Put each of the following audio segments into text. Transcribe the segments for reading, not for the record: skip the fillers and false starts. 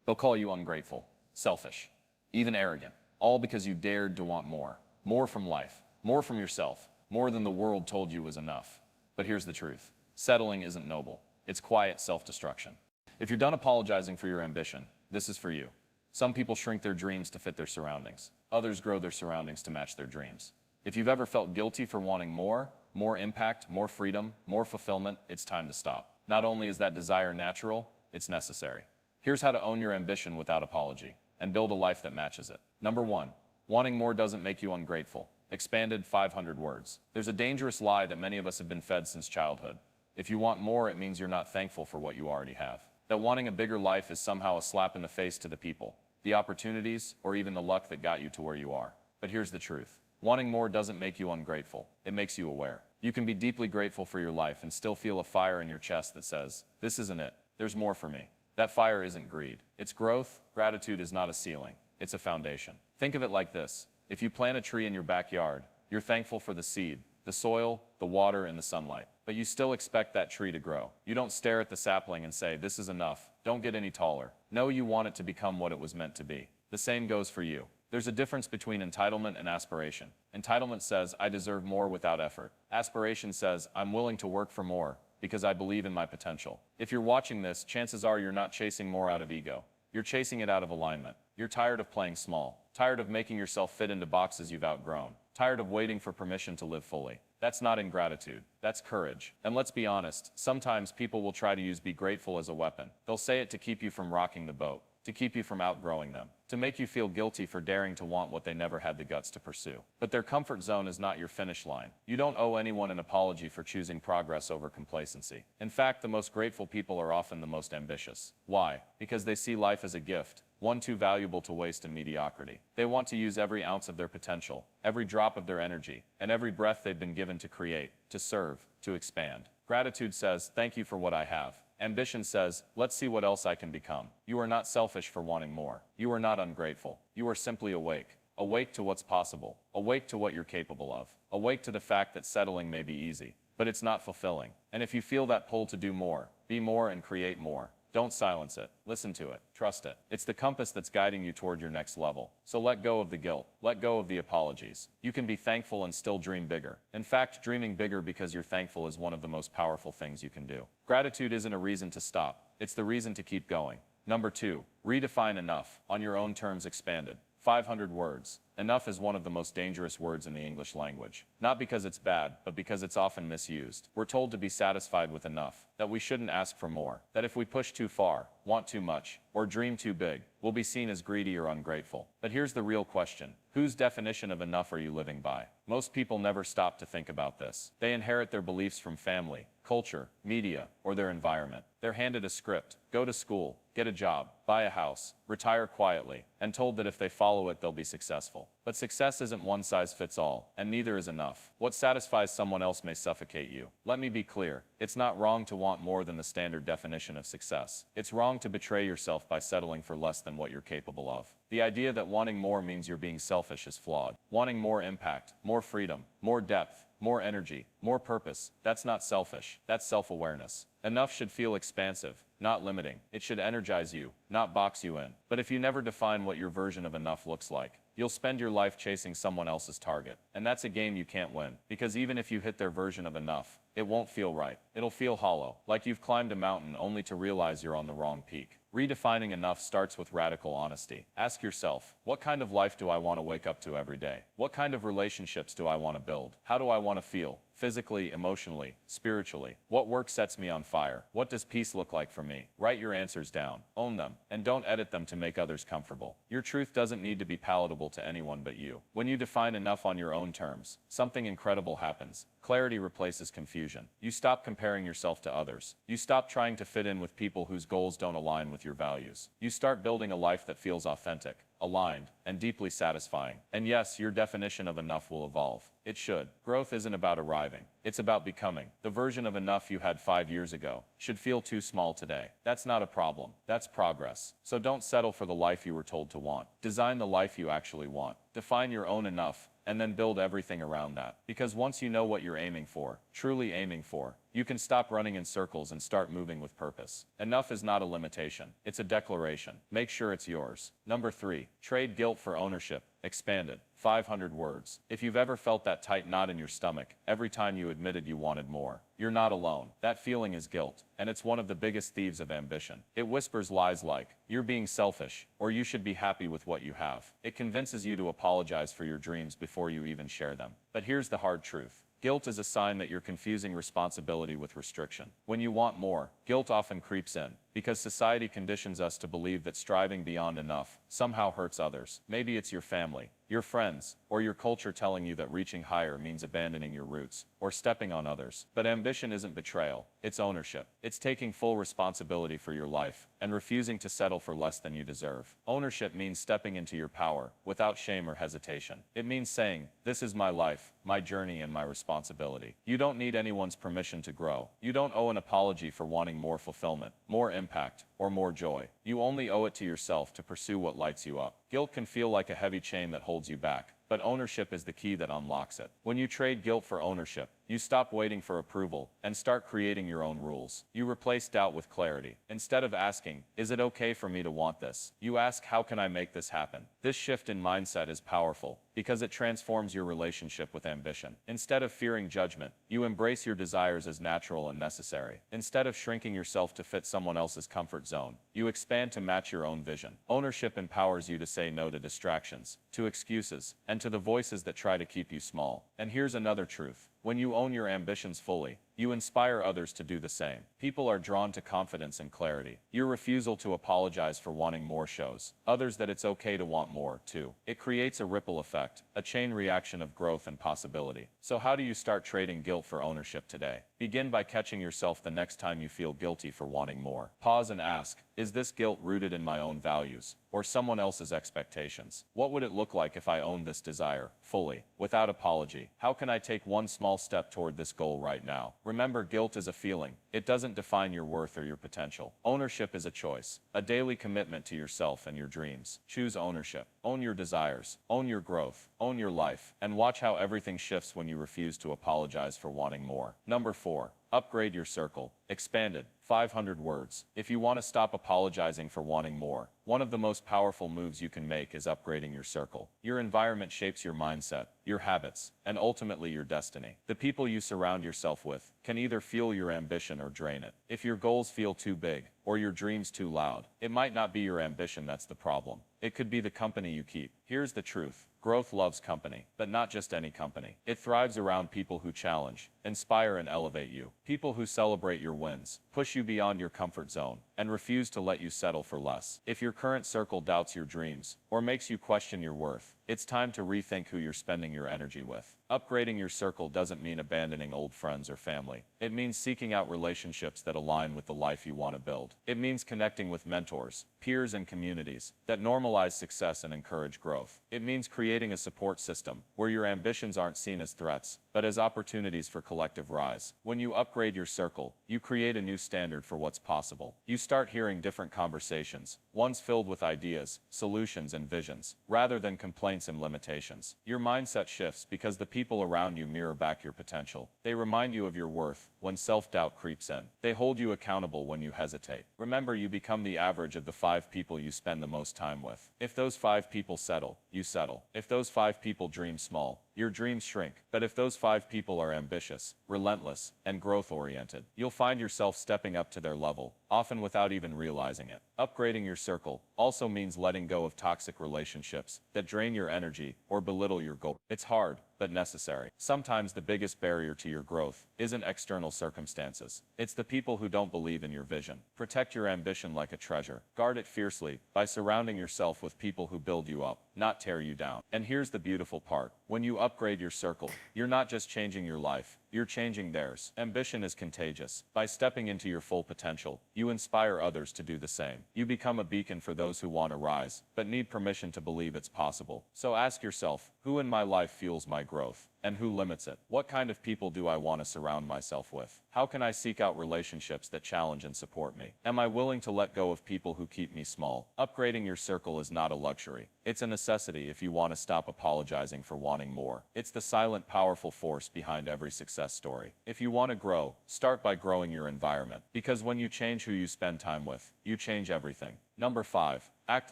They'll call you ungrateful, selfish, even arrogant, all because you dared to want more. More from life, more from yourself, more than the world told you was enough. But here's the truth. Settling isn't noble. It's quiet self-destruction. If you're done apologizing for your ambition, this is for you. Some people shrink their dreams to fit their surroundings. Others grow their surroundings to match their dreams. If you've ever felt guilty for wanting more impact, more freedom, more fulfillment, it's time to stop. Not only is that desire natural, it's necessary. Here's how to own your ambition without apology and build a life that matches it. Number 1, wanting more doesn't make you ungrateful. Expanded 500 words. There's a dangerous lie that many of us have been fed since childhood. If you want more, it means you're not thankful for what you already have. That wanting a bigger life is somehow a slap in the face to the people, the opportunities, or even the luck that got you to where you are. But here's the truth. Wanting more doesn't make you ungrateful. It makes you aware. You can be deeply grateful for your life and still feel a fire in your chest that says, this isn't it. There's more for me. That fire isn't greed. It's growth. Gratitude is not a ceiling. It's a foundation. Think of it like this. If you plant a tree in your backyard, you're thankful for the seed, the soil, the water, and the sunlight. But you still expect that tree to grow. You don't stare at the sapling and say, this is enough. Don't get any taller. No, you want it to become what it was meant to be. The same goes for you. There's a difference between entitlement and aspiration. Entitlement says, I deserve more without effort. Aspiration says, I'm willing to work for more because I believe in my potential. If you're watching this, chances are you're not chasing more out of ego. You're chasing it out of alignment. You're tired of playing small, tired of making yourself fit into boxes you've outgrown, tired of waiting for permission to live fully. That's not ingratitude. That's courage. And let's be honest, sometimes people will try to use be grateful as a weapon. They'll say it to keep you from rocking the boat, to keep you from outgrowing them, to make you feel guilty for daring to want what they never had the guts to pursue. But their comfort zone is not your finish line. You don't owe anyone an apology for choosing progress over complacency. In fact, the most grateful people are often the most ambitious. Why? Because they see life as a gift, one too valuable to waste in mediocrity. They want to use every ounce of their potential, every drop of their energy, and every breath they've been given to create, to serve, to expand. Gratitude says, thank you for what I have. Ambition says, let's see what else I can become. You are not selfish for wanting more. You are not ungrateful. You are simply awake. Awake to what's possible. Awake to what you're capable of. Awake to the fact that settling may be easy, but it's not fulfilling. And if you feel that pull to do more, be more and create more, don't silence it. Listen to it. Trust it. It's the compass that's guiding you toward your next level. So let go of the guilt. Let go of the apologies. You can be thankful and still dream bigger. In fact, dreaming bigger because you're thankful is one of the most powerful things you can do. Gratitude isn't a reason to stop. It's the reason to keep going. Number 2, redefine enough, on your own terms expanded. 500 words. Enough is one of the most dangerous words in the English language. Not because it's bad, but because it's often misused. We're told to be satisfied with enough, that we shouldn't ask for more, that if we push too far, want too much, or dream too big, we'll be seen as greedy or ungrateful. But here's the real question. Whose definition of enough are you living by? Most people never stop to think about this. They inherit their beliefs from family, culture, media, or their environment. They're handed a script, go to school, get a job, buy a house, retire quietly, and told that if they follow it, they'll be successful. But success isn't one size fits all, and neither is enough. What satisfies someone else may suffocate you. Let me be clear. It's not wrong to want more than the standard definition of success. It's wrong to betray yourself by settling for less than what you're capable of. The idea that wanting more means you're being selfish is flawed. Wanting more impact, more freedom, more depth, more energy, more purpose, that's not selfish. That's self-awareness. Enough should feel expansive, not limiting. It should energize you, not box you in. But if you never define what your version of enough looks like, you'll spend your life chasing someone else's target. And that's a game you can't win. Because even if you hit their version of enough, it won't feel right. It'll feel hollow, like you've climbed a mountain only to realize you're on the wrong peak. Redefining enough starts with radical honesty. Ask yourself, what kind of life do I want to wake up to every day? What kind of relationships do I want to build? How do I want to feel? Physically, emotionally, spiritually. What work sets me on fire? What does peace look like for me? Write your answers down, own them, and don't edit them to make others comfortable. Your truth doesn't need to be palatable to anyone but you. When you define enough on your own terms, something incredible happens. Clarity replaces confusion. You stop comparing yourself to others. You stop trying to fit in with people whose goals don't align with your values. You start building a life that feels authentic, aligned, and deeply satisfying. And yes, your definition of enough will evolve. It should. Growth isn't about arriving. It's about becoming. The version of enough you had 5 years ago should feel too small today. That's not a problem. That's progress. So don't settle for the life you were told to want. Design the life you actually want. Define your own enough, and then build everything around that. Because once you know what you're aiming for, truly aiming for, You can stop running in circles and start moving with purpose. Enough is not a limitation. It's a declaration. Make sure it's yours. Number 3. Trade guilt for ownership. Expanded. 500 words. If you've ever felt that tight knot in your stomach every time you admitted you wanted more, you're not alone. That feeling is guilt, and it's one of the biggest thieves of ambition. It whispers lies like, you're being selfish, or you should be happy with what you have. It convinces you to apologize for your dreams before you even share them. But here's the hard truth. Guilt is a sign that you're confusing responsibility with restriction. When you want more, guilt often creeps in, because society conditions us to believe that striving beyond enough somehow hurts others. Maybe it's your family, your friends, or your culture telling you that reaching higher means abandoning your roots, or stepping on others. But ambition isn't betrayal, it's ownership. It's taking full responsibility for your life, and refusing to settle for less than you deserve. Ownership means stepping into your power, without shame or hesitation. It means saying, this is my life, my journey, and my responsibility. You don't need anyone's permission to grow. You don't owe an apology for wanting more fulfillment, more impact, or more joy. You only owe it to yourself to pursue what lights you up. Guilt can feel like a heavy chain that holds you back, but ownership is the key that unlocks it. When you trade guilt for ownership, you stop waiting for approval and start creating your own rules. You replace doubt with clarity. Instead of asking, is it okay for me to want this? You ask, how can I make this happen? This shift in mindset is powerful because it transforms your relationship with ambition. Instead of fearing judgment, you embrace your desires as natural and necessary. Instead of shrinking yourself to fit someone else's comfort zone, you expand to match your own vision. Ownership empowers you to say no to distractions, to excuses, and to the voices that try to keep you small. And here's another truth. When you own your ambitions fully, you inspire others to do the same. People are drawn to confidence and clarity. Your refusal to apologize for wanting more shows others that it's okay to want more, too. It creates a ripple effect, a chain reaction of growth and possibility. So how do you start trading guilt for ownership today? Begin by catching yourself the next time you feel guilty for wanting more. Pause and ask, is this guilt rooted in my own values or someone else's expectations? What would it look like if I owned this desire fully, without apology? How can I take one small step toward this goal right now? Remember, guilt is a feeling. It doesn't define your worth or your potential. Ownership is a choice, a daily commitment to yourself and your dreams. Choose ownership. Own your desires. Own your growth. Own your life. And watch how everything shifts when you refuse to apologize for wanting more. Number 4. Upgrade your circle. Expanded. 500 words. If you want to stop apologizing for wanting more, one of the most powerful moves you can make is upgrading your circle. Your environment shapes your mindset, your habits, and ultimately your destiny. The people you surround yourself with can either fuel your ambition or drain it. If your goals feel too big, or your dreams too loud, it might not be your ambition that's the problem. It could be the company you keep. Here's the truth. Growth loves company, but not just any company. It thrives around people who challenge, inspire, and elevate you. People who celebrate your wins, push you beyond your comfort zone, and refuse to let you settle for less. If your current circle doubts your dreams, or makes you question your worth, it's time to rethink who you're spending your energy with. Upgrading your circle doesn't mean abandoning old friends or family. It means seeking out relationships that align with the life you want to build. It means connecting with mentors, peers, and communities that normalize success and encourage growth. It means creating a support system where your ambitions aren't seen as threats, but as opportunities for collective rise. When you upgrade your circle, you create a new standard for what's possible. You start hearing different conversations, ones filled with ideas, solutions, and visions, rather than complaints and limitations. Your mindset shifts because the people around you mirror back your potential. They remind you of your worth when self-doubt creeps in. They hold you accountable when you hesitate. Remember, you become the average of the 5 people you spend the most time with. If those 5 people settle, you settle. If those 5 people dream small, your dreams shrink. But if those 5 people are ambitious, relentless, and growth-oriented, you'll find yourself stepping up to their level, often without even realizing it. Upgrading your circle also means letting go of toxic relationships that drain your energy or belittle your goal. It's hard, but necessary. Sometimes the biggest barrier to your growth isn't external circumstances. It's the people who don't believe in your vision. Protect your ambition like a treasure. Guard it fiercely by surrounding yourself with people who build you up, not tear you down. And here's the beautiful part. When you upgrade your circle, you're not just changing your life, you're changing theirs. Ambition is contagious. By stepping into your full potential, you inspire others to do the same. You become a beacon for those who want to rise, but need permission to believe it's possible. So ask yourself, who in my life fuels my growth? And who limits it? What kind of people do I want to surround myself with? How can I seek out relationships that challenge and support me? Am I willing to let go of people who keep me small? Upgrading your circle is not a luxury. It's a necessity if you want to stop apologizing for wanting more. It's the silent, powerful force behind every success story. If you want to grow, start by growing your environment. Because when you change who you spend time with, you change everything. Number 5. Act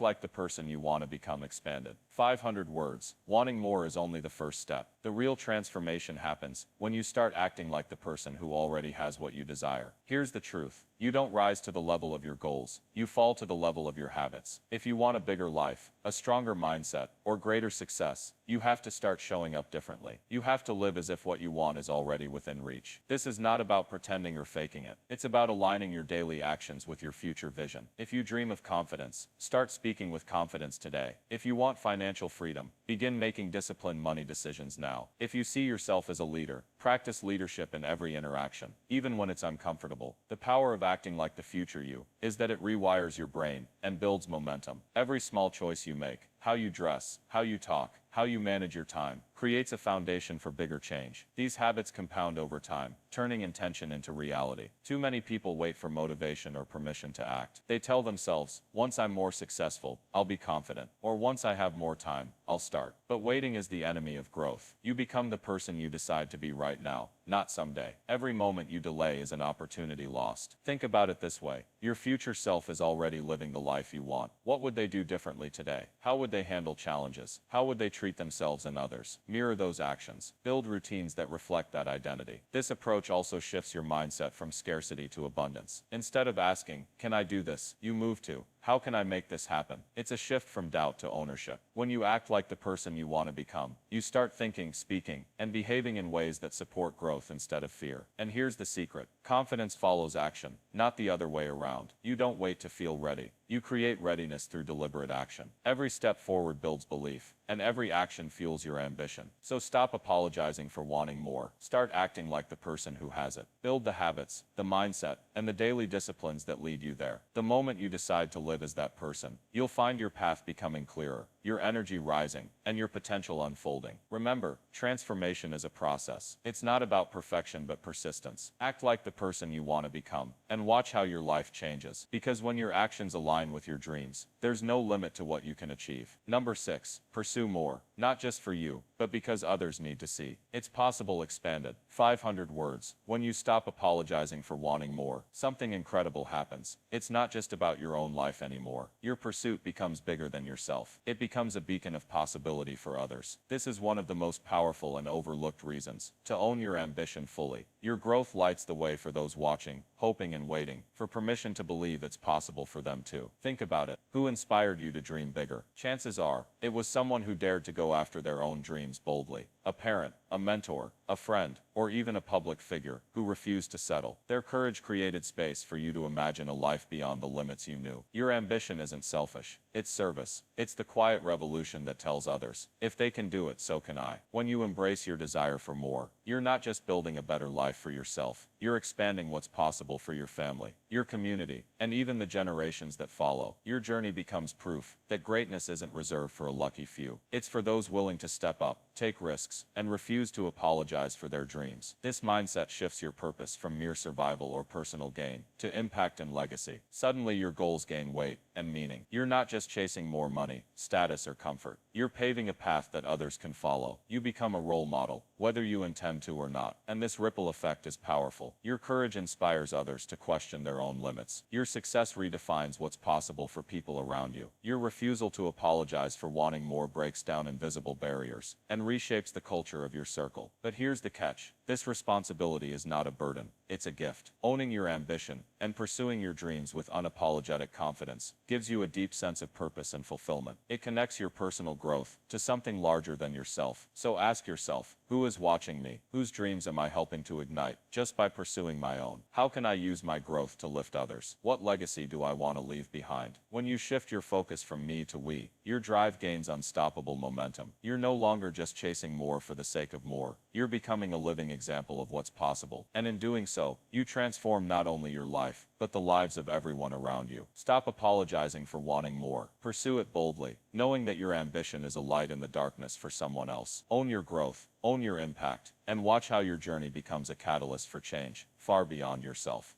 like the person you want to become. Expanded. 500 words. Wanting more is only the first step. The real transformation happens when you start acting like the person who already has what you desire. Here's the truth. You don't rise to the level of your goals. You fall to the level of your habits. If you want a bigger life, a stronger mindset, or greater success, you have to start showing up differently. You have to live as if what you want is already within reach. This is not about pretending or faking it. It's about aligning your daily actions with your future vision. If you dream of confidence, start speaking with confidence today. If you want financial freedom, begin making disciplined money decisions now. If you see yourself as a leader, practice leadership in every interaction, even when it's uncomfortable. The power of acting like the future you is that it rewires your brain and builds momentum. Every small choice you make, how you dress, how you talk, how you manage your time, creates a foundation for bigger change. These habits compound over time, turning intention into reality. Too many people wait for motivation or permission to act. They tell themselves, once I'm more successful, I'll be confident, or once I have more time, I'll start. But waiting is the enemy of growth. You become the person you decide to be right now, not someday. Every moment you delay is an opportunity lost. Think about it this way. Your future self is already living the life you want. What would they do differently today? How would they handle challenges? How would they treat themselves and others? Mirror those actions. Build routines that reflect that identity. This approach also shifts your mindset from scarcity to abundance. Instead of asking, can I do this? You move to, how can I make this happen? It's a shift from doubt to ownership. When you act like the person you want to become, you start thinking, speaking, and behaving in ways that support growth instead of fear. And here's the secret. Confidence follows action, not the other way around. You don't wait to feel ready. You create readiness through deliberate action. Every step forward builds belief, and every action fuels your ambition. So stop apologizing for wanting more. Start acting like the person who has it. Build the habits, the mindset, and the daily disciplines that lead you there. The moment you decide to live as that person, you'll find your path becoming clearer, your energy rising, and your potential unfolding. Remember, transformation is a process. It's not about perfection but persistence. Act like the person you want to become, and watch how your life changes. Because when your actions align with your dreams, there's no limit to what you can achieve. Number 6. Pursue more. Not just for you, but because others need to see. It's possible. Expanded. 500 words. When you stop apologizing for wanting more, something incredible happens. It's not just about your own life anymore. Your pursuit becomes bigger than yourself. It becomes a beacon of possibility for others. This is one of the most powerful and overlooked reasons to own your ambition fully. Your growth lights the way for those watching, hoping and waiting for permission to believe it's possible for them too. Think about it. Who inspired you to dream bigger? Chances are, it was someone who dared to go after their own dreams boldly. A parent, a mentor, a friend, or even a public figure who refused to settle. Their courage created space for you to imagine a life beyond the limits you knew. Your ambition isn't selfish. It's service. It's the quiet revolution that tells others, if they can do it, so can I. When you embrace your desire for more, you're not just building a better life for yourself. You're expanding what's possible for your family, your community, and even the generations that follow. Your journey becomes proof that greatness isn't reserved for a lucky few. It's for those willing to step up, take risks, and refuse to apologize for their dreams. This mindset shifts your purpose from mere survival or personal gain to impact and legacy. Suddenly your goals gain weight and meaning. You're not just chasing more money, status, or comfort. You're paving a path that others can follow. You become a role model, whether you intend to or not. And this ripple effect is powerful. Your courage inspires others to question their own limits. Your success redefines what's possible for people around you. Your refusal to apologize for wanting more breaks down invisible barriers and reshapes the culture of your circle. But here's the catch. This responsibility is not a burden. It's a gift. Owning your ambition and pursuing your dreams with unapologetic confidence gives you a deep sense of purpose and fulfillment. It connects your personal growth to something larger than yourself. So ask yourself, who is watching me? Whose dreams am I helping to ignite just by pursuing my own? How can I use my growth to lift others? What legacy do I want to leave behind? When you shift your focus from me to we, your drive gains unstoppable momentum. You're no longer just chasing more for the sake of more. You're becoming a living example of what's possible. And in doing so, you transform not only your life, but the lives of everyone around you. Stop apologizing for wanting more. Pursue it boldly, knowing that your ambition is a light in the darkness for someone else. Own your growth, own your impact, and watch how your journey becomes a catalyst for change, far beyond yourself.